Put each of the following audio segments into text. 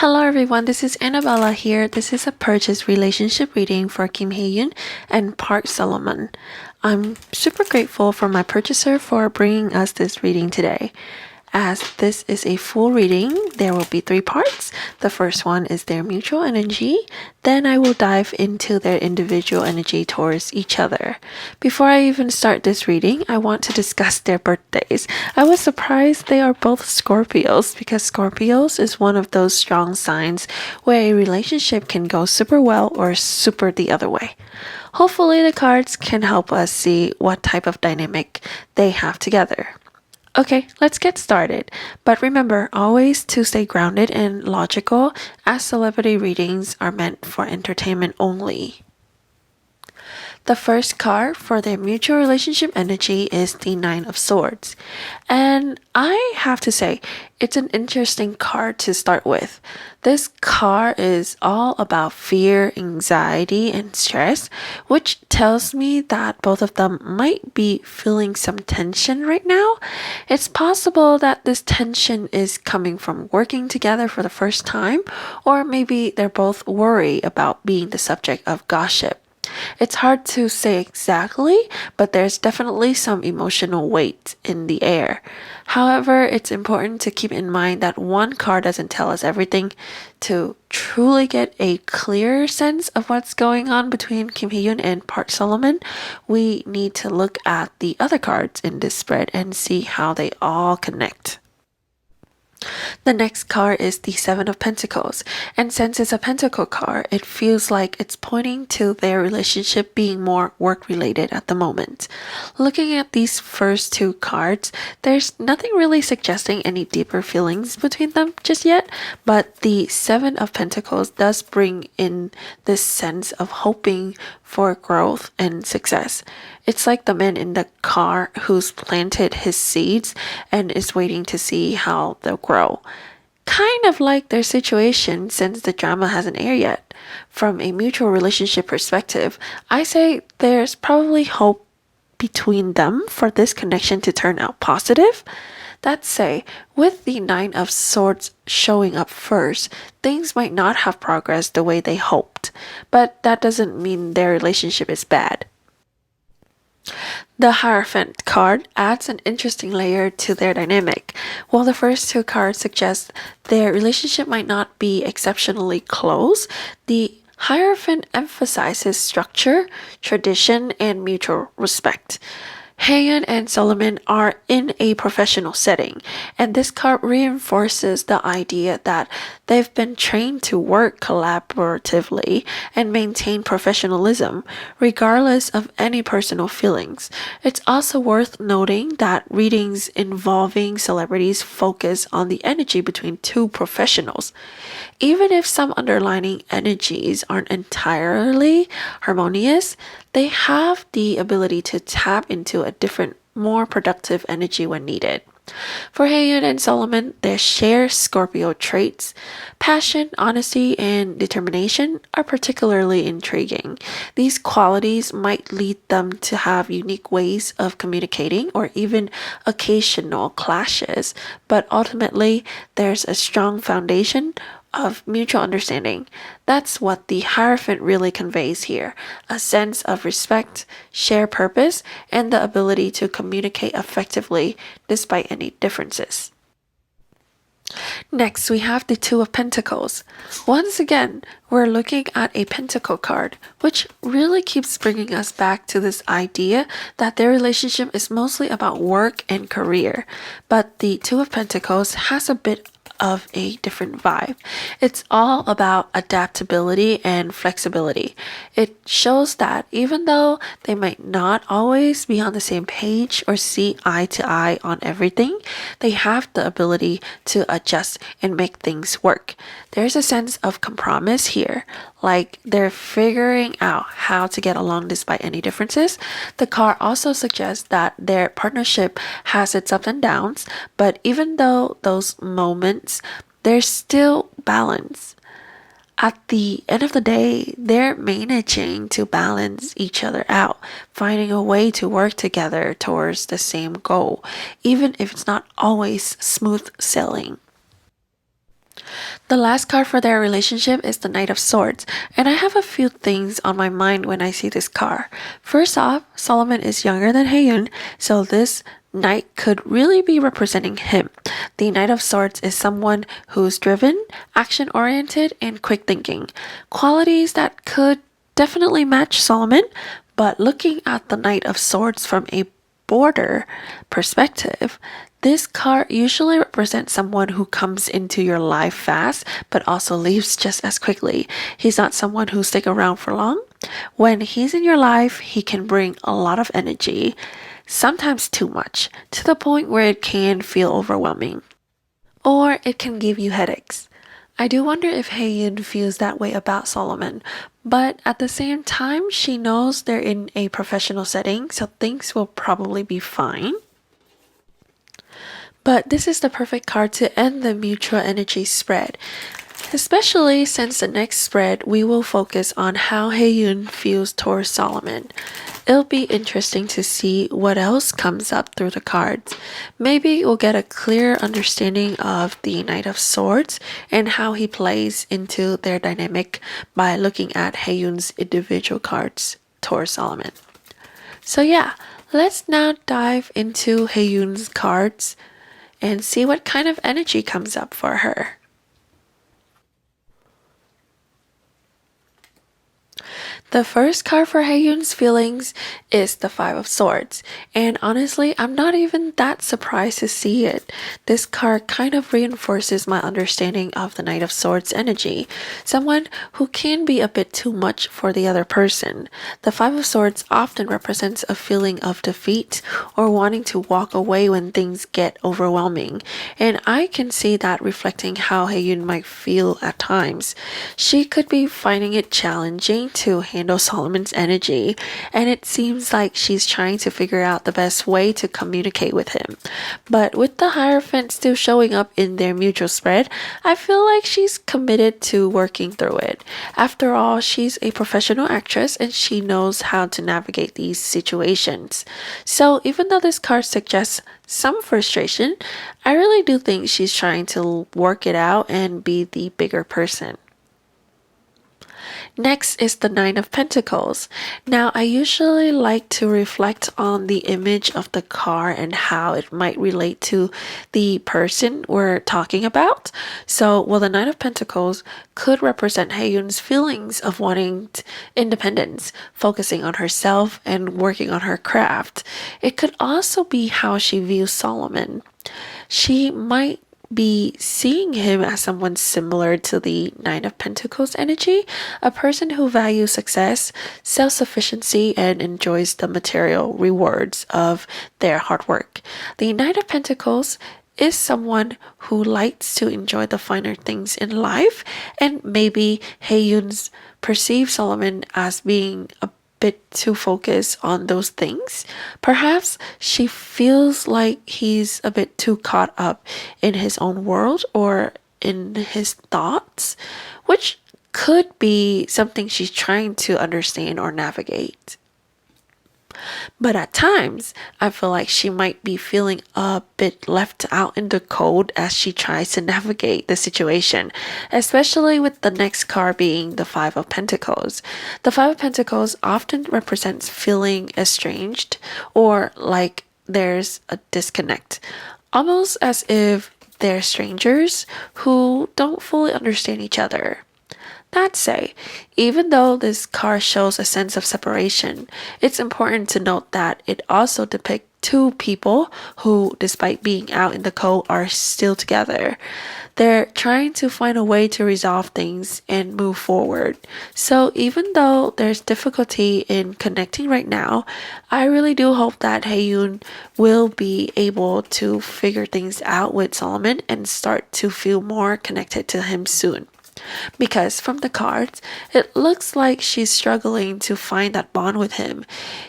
Hello everyone, this is Annabella here. This is a purchase relationship reading for Hye Yoon and Park Solomon. I'm super grateful for my purchaser for bringing us this reading today. As this is a full reading, there will be 3 parts. The first one is their mutual energy. Then I will dive into their individual energy towards each other. Before I even start this reading, I want to discuss their birthdays. I was surprised they are both Scorpios because Scorpios is one of those strong signs where a relationship can go super well or super the other way. Hopefully the cards can help us see what type of dynamic they have together. Okay, let's get started. But remember always to stay grounded and logical, as celebrity readings are meant for entertainment only. The first card for their mutual relationship energy is the Nine of Swords. And I have to say, it's an interesting card to start with. This card is all about fear, anxiety, and stress, which tells me that both of them might be feeling some tension right now. It's possible that this tension is coming from working together for the first time, or maybe they're both worried about being the subject of gossip. It's hard to say exactly, but there's definitely some emotional weight in the air. However, it's important to keep in mind that one card doesn't tell us everything. To truly get a clear sense of what's going on between Hye Yoon and Park Solomon, we need to look at the other cards in this spread and see how they all connect. The next card is the Seven of Pentacles, and since it's a pentacle card, it feels like it's pointing to their relationship being more work-related at the moment. Looking at these first 2 cards, there's nothing really suggesting any deeper feelings between them just yet, but the Seven of Pentacles does bring in this sense of hoping for growth and success. It's like the man in the car who's planted his seeds and is waiting to see how they'll grow. Kind of like their situation since the drama hasn't aired yet. From a mutual relationship perspective, I say there's probably hope between them for this connection to turn out positive. That say, with the Nine of Swords showing up first, things might not have progressed the way they hoped, but that doesn't mean their relationship is bad. The Hierophant card adds an interesting layer to their dynamic. While the first 2 cards suggest their relationship might not be exceptionally close, the Hierophant emphasizes structure, tradition, and mutual respect. Hye Yoon and Solomon are in a professional setting, and this card reinforces the idea that they've been trained to work collaboratively and maintain professionalism, regardless of any personal feelings. It's also worth noting that readings involving celebrities focus on the energy between 2 professionals. Even if some underlying energies aren't entirely harmonious, they have the ability to tap into a different, more productive energy when needed. For Hye Yoon and Solomon, their shared Scorpio traits, passion, honesty, and determination are particularly intriguing. These qualities might lead them to have unique ways of communicating or even occasional clashes, but ultimately, there's a strong foundation of mutual understanding. That's what the Hierophant really conveys here, a sense of respect, shared purpose, and the ability to communicate effectively despite any differences. Next, we have the Two of Pentacles. Once again, we're looking at a pentacle card, which really keeps bringing us back to this idea that their relationship is mostly about work and career. But the Two of Pentacles has a bit of a different vibe. It's all about adaptability and flexibility. It shows that even though they might not always be on the same page or see eye to eye on everything, they have the ability to adjust and make things work. There's a sense of compromise here, like they're figuring out how to get along despite any differences. The card also suggests that their partnership has its ups and downs, but even though those moments, there's still balance. At the end of the day, they're managing to balance each other out, finding a way to work together towards the same goal, even if it's not always smooth sailing. The last card for their relationship is the Knight of Swords, and I have a few things on my mind when I see this card. First off, Solomon is younger than Hye Yoon, so this Knight could really be representing him. The Knight of Swords is someone who's driven, action-oriented, and quick thinking. Qualities that could definitely match Solomon, but looking at the Knight of Swords from a border perspective, this card usually represents someone who comes into your life fast but also leaves just as quickly. He's not someone who sticks around for long. When he's in your life, he can bring a lot of energy, sometimes too much, to the point where it can feel overwhelming. Or it can give you headaches. I do wonder if Hye Yoon feels that way about Solomon, but at the same time, she knows they're in a professional setting, so things will probably be fine. But this is the perfect card to end the mutual energy spread, especially since the next spread we will focus on how Hye Yoon feels towards Solomon. It'll be interesting to see what else comes up through the cards. Maybe we'll get a clear understanding of the Knight of Swords and how he plays into their dynamic by looking at Hye Yoon's individual cards towards Solomon. So yeah, let's now dive into Hye Yoon's cards and see what kind of energy comes up for her. The first card for Hye Yoon's Feelings is the Five of Swords, and honestly, I'm not even that surprised to see it. This card kind of reinforces my understanding of the Knight of Swords energy, someone who can be a bit too much for the other person. The Five of Swords often represents a feeling of defeat or wanting to walk away when things get overwhelming, and I can see that reflecting how Hye Yoon might feel at times. She could be finding it challenging to handle Solomon's energy, and it seems like she's trying to figure out the best way to communicate with him. But with the Hierophant still showing up in their mutual spread, I feel like she's committed to working through it. After all, she's a professional actress and she knows how to navigate these situations. So even though this card suggests some frustration, I really do think she's trying to work it out and be the bigger person. Next is the Nine of Pentacles. Now, I usually like to reflect on the image of the card and how it might relate to the person we're talking about. So, well, the Nine of Pentacles could represent Hye Yoon's feelings of wanting independence, focusing on herself and working on her craft. It could also be how she views Solomon. She might be seeing him as someone similar to the Nine of Pentacles energy, a person who values success, self-sufficiency, and enjoys the material rewards of their hard work. The Nine of Pentacles is someone who likes to enjoy the finer things in life, and maybe Hye Yoon's perceives Solomon as being a bit too focused on those things. Perhaps she feels like he's a bit too caught up in his own world or in his thoughts, which could be something she's trying to understand or navigate. But at times, I feel like she might be feeling a bit left out in the cold as she tries to navigate the situation, especially with the next card being the Five of Pentacles. The Five of Pentacles often represents feeling estranged or like there's a disconnect, almost as if they're strangers who don't fully understand each other. That said, even though this card shows a sense of separation, it's important to note that it also depicts two people who, despite being out in the cold, are still together. They're trying to find a way to resolve things and move forward. So even though there's difficulty in connecting right now, I really do hope that Hye Yoon will be able to figure things out with Solomon and start to feel more connected to him soon. Because from the cards, it looks like she's struggling to find that bond with him,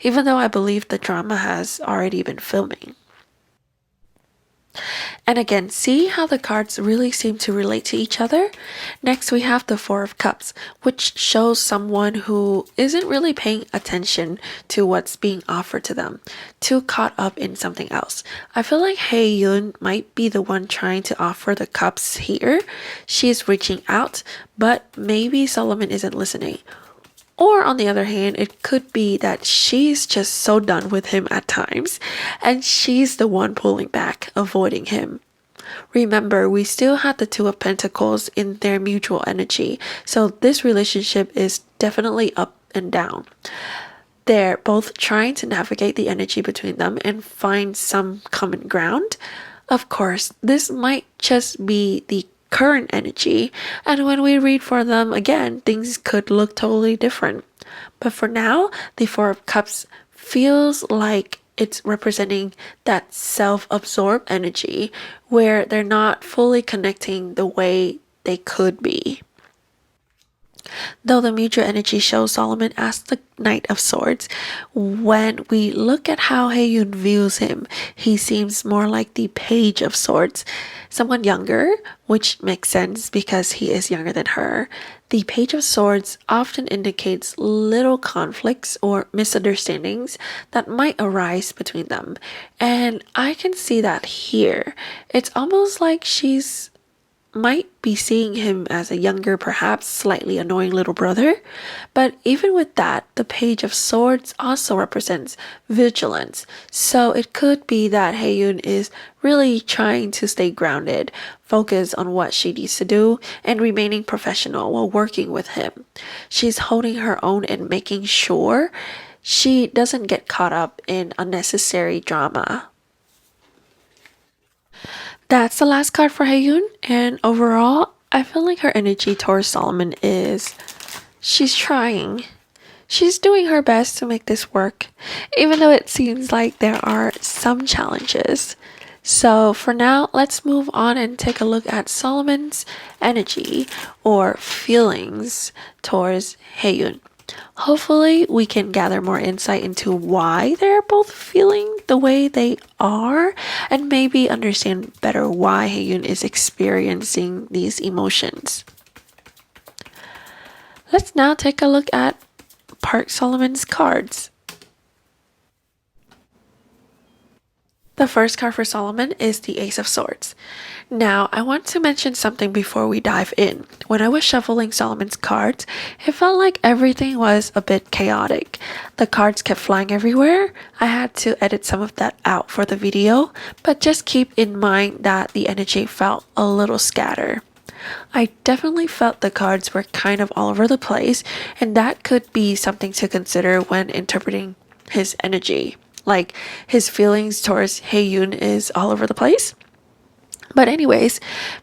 even though I believe the drama has already been filming. And again, see how the cards really seem to relate to each other? Next, we have the Four of Cups, which shows someone who isn't really paying attention to what's being offered to them, too caught up in something else. I feel like Hye Yoon might be the one trying to offer the cups here. She's reaching out, but maybe Solomon isn't listening. Or on the other hand, it could be that she's just so done with him at times, and she's the one pulling back, avoiding him. Remember, we still had the Two of Pentacles in their mutual energy, so this relationship is definitely up and down. They're both trying to navigate the energy between them and find some common ground. Of course, this might just be the current energy, and when we read for them again, things could look totally different. But for now, the Four of Cups feels like it's representing that self-absorbed energy where they're not fully connecting the way they could be. Though the mutual energy shows Solomon as the Knight of Swords, when we look at how Hye Yoon views him, he seems more like the Page of Swords, someone younger, which makes sense because he is younger than her. The Page of Swords often indicates little conflicts or misunderstandings that might arise between them, and I can see that here. It's almost like she's might be seeing him as a younger, perhaps slightly annoying little brother. But even with that, the Page of Swords also represents vigilance. So it could be that Hye Yoon is really trying to stay grounded, focus on what she needs to do, and remaining professional while working with him. She's holding her own and making sure she doesn't get caught up in unnecessary drama. That's the last card for Hye Yoon, and overall, I feel like her energy towards Solomon is she's trying. She's doing her best to make this work, even though it seems like there are some challenges. So for now, let's move on and take a look at Solomon's energy or feelings towards Hye Yoon. Hopefully, we can gather more insight into why they're both feeling the way they are and maybe understand better why Hye Yoon is experiencing these emotions. Let's now take a look at Park Solomon's cards. The first card for Solomon is the Ace of Swords. Now, I want to mention something before we dive in. When I was shuffling Solomon's cards, it felt like everything was a bit chaotic. The cards kept flying everywhere. I had to edit some of that out for the video, but just keep in mind that the energy felt a little scattered. I definitely felt the cards were kind of all over the place, and that could be something to consider when interpreting his energy. Like, his feelings towards Hye Yoon is all over the place. But anyways,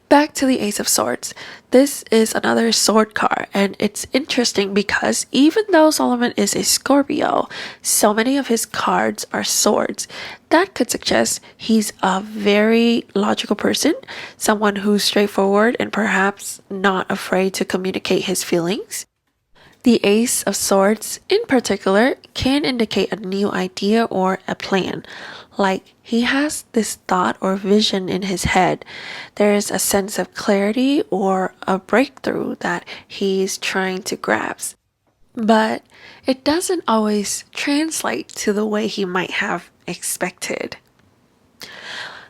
back to the Ace of Swords. This is another sword card, and it's interesting because even though Solomon is a Scorpio, so many of his cards are swords. That could suggest he's a very logical person, someone who's straightforward and perhaps not afraid to communicate his feelings. The Ace of Swords, in particular, can indicate a new idea or a plan. Like, he has this thought or vision in his head. There is a sense of clarity or a breakthrough that he's trying to grasp. But it doesn't always translate to the way he might have expected.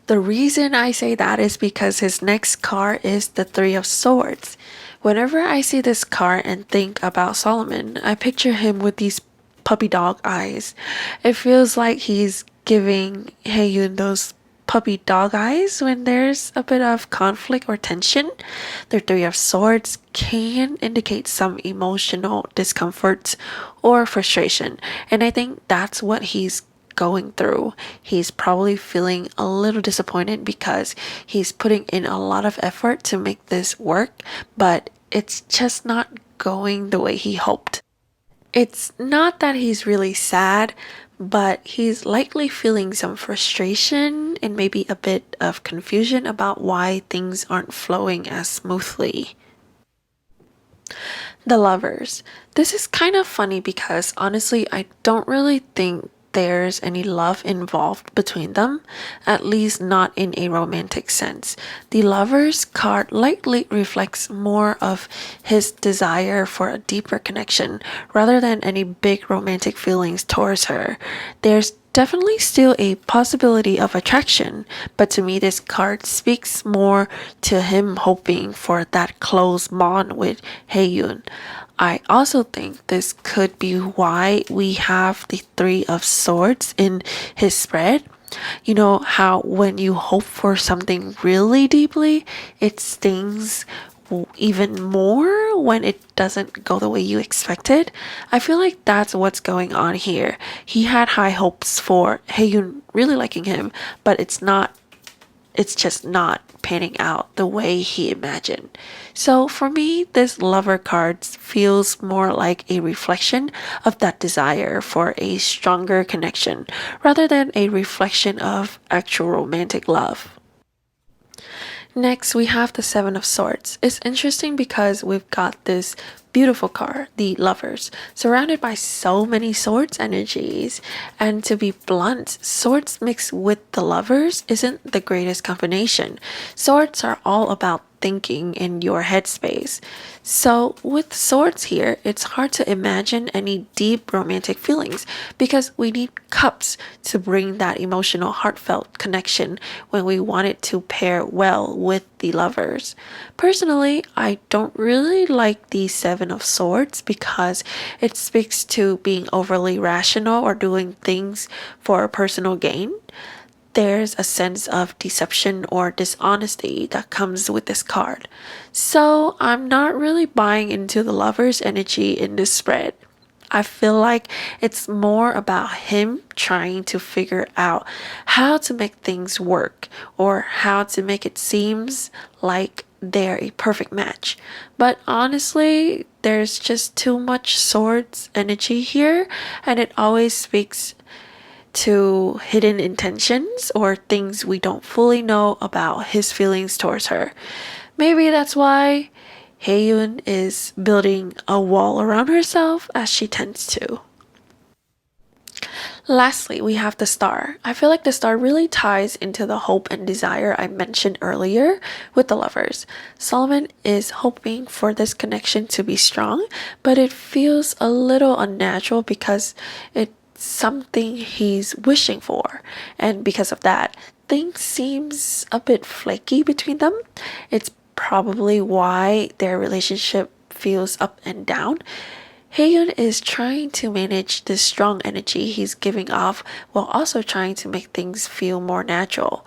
The reason I say that is because his next card is the Three of Swords. Whenever I see this card and think about Solomon, I picture him with these puppy dog eyes. It feels like he's giving Hye Yoon those puppy dog eyes when there's a bit of conflict or tension. The Three of Swords can indicate some emotional discomfort or frustration, and I think that's what he's going through. He's probably feeling a little disappointed because he's putting in a lot of effort to make this work, but it's just not going the way he hoped. It's not that he's really sad, but he's likely feeling some frustration and maybe a bit of confusion about why things aren't flowing as smoothly. The Lovers. This is kind of funny because honestly, I don't really think there's any love involved between them, at least not in a romantic sense. The Lovers card likely reflects more of his desire for a deeper connection rather than any big romantic feelings towards her. There's definitely still a possibility of attraction, but to me, this card speaks more to him hoping for that close bond with Hye Yoon. I also think this could be why we have the Three of Swords in his spread. You know how when you hope for something really deeply, it stings even more when it doesn't go the way you expected. I feel like that's what's going on here. He had high hopes for Hye Yoon really liking him, but it's just not panning out the way he imagined. So for me, this lover card feels more like a reflection of that desire for a stronger connection rather than a reflection of actual romantic love. Next, we have the Seven of Swords. It's interesting because we've got this beautiful card, the Lovers, surrounded by so many swords energies. And to be blunt, swords mixed with the Lovers isn't the greatest combination. Swords are all about thinking in your headspace. So with swords here, it's hard to imagine any deep romantic feelings because we need cups to bring that emotional heartfelt connection when we want it to pair well with the Lovers. Personally, I don't really like the Seven of Swords because it speaks to being overly rational or doing things for personal gain. There's a sense of deception or dishonesty that comes with this card. So I'm not really buying into the Lover's energy in this spread. I feel like it's more about him trying to figure out how to make things work or how to make it seems like they're a perfect match. But honestly, there's just too much swords energy here, and it always speaks to hidden intentions or things we don't fully know about his feelings towards her. Maybe that's why Hye Yoon is building a wall around herself as she tends to. Lastly, we have the Star. I feel like the Star really ties into the hope and desire I mentioned earlier with the Lovers. Solomon is hoping for this connection to be strong, but it feels a little unnatural because it's something he's wishing for, and because of that, things seems a bit flaky between them. It's probably why their relationship feels up and down. Hye Yoon is trying to manage this strong energy he's giving off while also trying to make things feel more natural.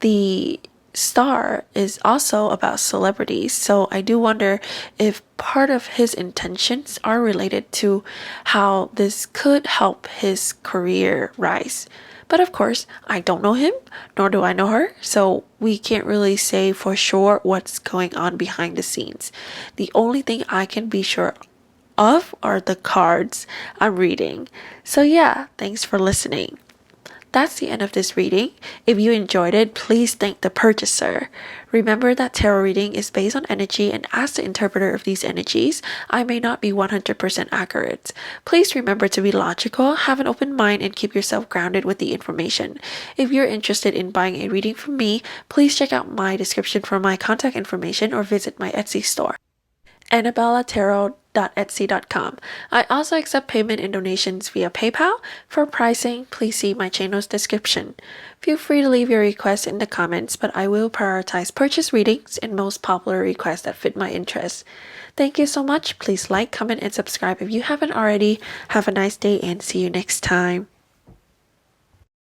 The Star is also about celebrities, so I do wonder if part of his intentions are related to how this could help his career rise. But of course, I don't know him, nor do I know her, so we can't really say for sure what's going on behind the scenes. The only thing I can be sure of are the cards I'm reading. So yeah, thanks for listening. That's the end of this reading. If you enjoyed it, please thank the purchaser. Remember that tarot reading is based on energy, and as the interpreter of these energies, I may not be 100% accurate. Please remember to be logical, have an open mind, and keep yourself grounded with the information. If you're interested in buying a reading from me, please check out my description for my contact information or visit my Etsy store, AnnabellaTarot.etsy.com. I also accept payment and donations via PayPal. For pricing, please see my channel's description. Feel free to leave your requests in the comments, but I will prioritize purchase readings and most popular requests that fit my interests. Thank you so much. Please like, comment, and subscribe if you haven't already. Have a nice day and see you next time.